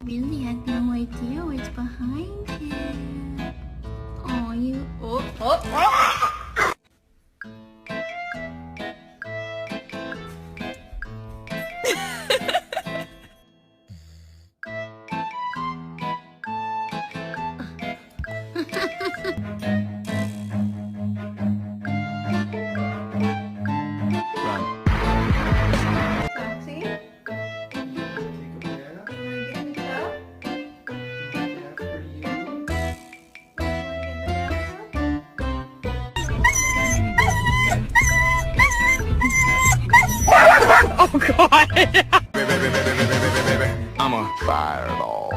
Really had no idea what's behind it. Oh, you. Oh. Foxy? Wanna get in the Oh God! I'm a fireball.